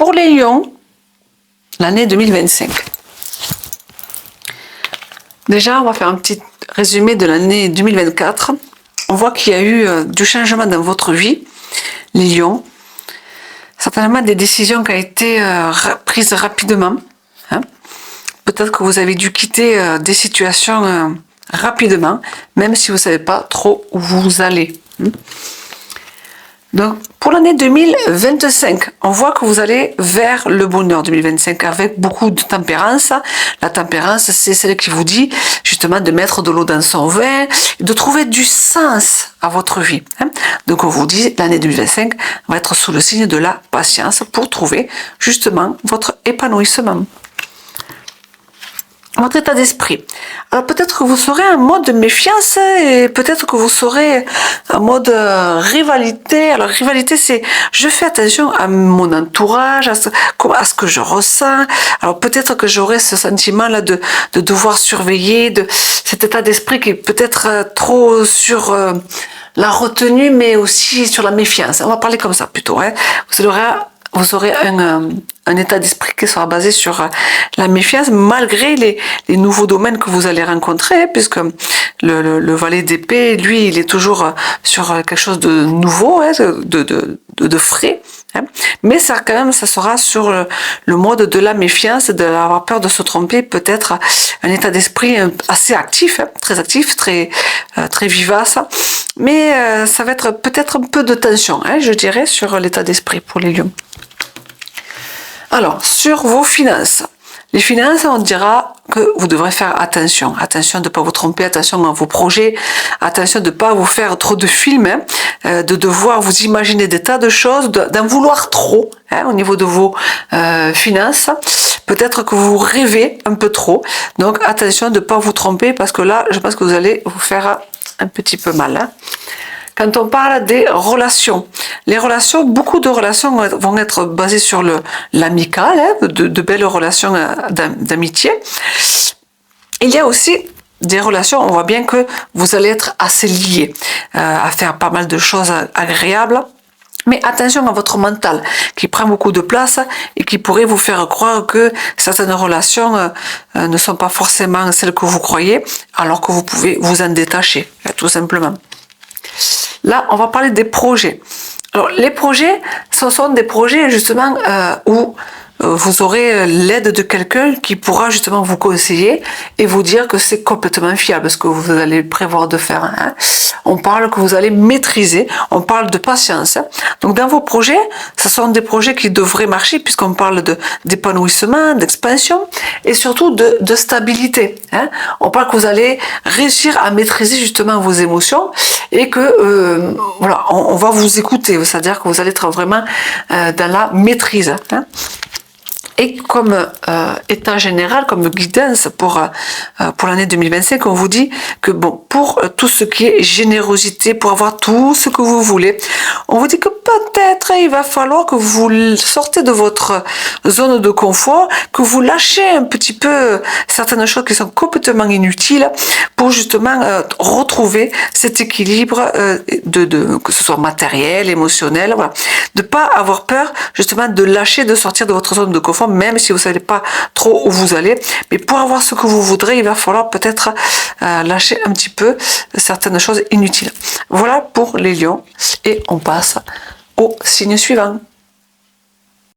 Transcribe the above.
pour les lions, l'année 2025. Déjà, on va faire un petit résumé de l'année 2024. On voit qu'il y a eu du changement dans votre vie, les lions. Certainement des décisions qui ont été prises rapidement. Hein. Peut-être que vous avez dû quitter des situations rapidement, même si vous ne savez pas trop où vous allez. Donc, pour l'année 2025, on voit que vous allez vers le bonheur 2025 avec beaucoup de tempérance. La tempérance, c'est celle qui vous dit justement de mettre de l'eau dans son vin, de trouver du sens à votre vie. Donc, on vous dit l'année 2025 va être sous le signe de la patience pour trouver justement votre épanouissement. Votre état d'esprit. Alors peut-être que vous serez en mode méfiance et peut-être que vous serez en mode rivalité. Alors rivalité, c'est je fais attention à mon entourage, à ce que je ressens. Alors peut-être que j'aurai ce sentiment-là de devoir surveiller, de cet état d'esprit qui est peut-être trop sur la retenue, mais aussi sur la méfiance. On va parler comme ça plutôt. Hein. Vous aurez un état d'esprit qui sera basé sur la méfiance malgré les nouveaux domaines que vous allez rencontrer, puisque le valet d'épée, lui, il est toujours sur quelque chose de nouveau, hein, de frais. Hein. Mais ça, quand même, ça sera sur le mode de la méfiance, de avoir peur de se tromper, peut-être un état d'esprit assez actif, hein, très vivace. Mais ça va être peut-être un peu de tension, hein, je dirais, sur l'état d'esprit pour les lions. Alors, sur vos finances. Les finances, on dira que vous devrez faire attention. Attention de ne pas vous tromper, attention à vos projets, attention de ne pas vous faire trop de films, hein, de devoir vous imaginer des tas de choses, d'en vouloir trop hein, au niveau de vos finances. Peut-être que vous rêvez un peu trop. Donc, attention de ne pas vous tromper parce que là, je pense que vous allez vous faire un petit peu mal. Hein. Quand on parle des relations, les relations, beaucoup de relations vont être basées sur l'amical, hein, de belles relations d'amitié. Il y a aussi des relations, on voit bien que vous allez être assez liés, à faire pas mal de choses agréables. Mais attention à votre mental qui prend beaucoup de place et qui pourrait vous faire croire que certaines relations ne sont pas forcément celles que vous croyez, alors que vous pouvez vous en détacher, tout simplement. Là, on va parler des projets. Alors, les projets, ce sont des projets justement où vous aurez l'aide de quelqu'un qui pourra justement vous conseiller et vous dire que c'est complètement fiable ce que vous allez prévoir de faire. Hein. On parle que vous allez maîtriser, on parle de patience. Hein. Donc dans vos projets, ce sont des projets qui devraient marcher puisqu'on parle d'épanouissement, d'expansion et surtout de stabilité. Hein. On parle que vous allez réussir à maîtriser justement vos émotions et que voilà, on va vous écouter, c'est-à-dire que vous allez être vraiment dans la maîtrise. Hein. Et comme état général, comme guidance pour l'année 2025, on vous dit que bon, pour tout ce qui est générosité, pour avoir tout ce que vous voulez, on vous dit que peut-être il va falloir que vous sortez de votre zone de confort, que vous lâchez un petit peu certaines choses qui sont complètement inutiles pour justement retrouver cet équilibre que ce soit matériel, émotionnel, voilà. De pas avoir peur justement de lâcher, de sortir de votre zone de confort, même si vous ne savez pas trop où vous allez. Mais pour avoir ce que vous voudrez, il va falloir peut-être lâcher un petit peu certaines choses inutiles. Voilà pour les lions. Et on passe au signe suivant.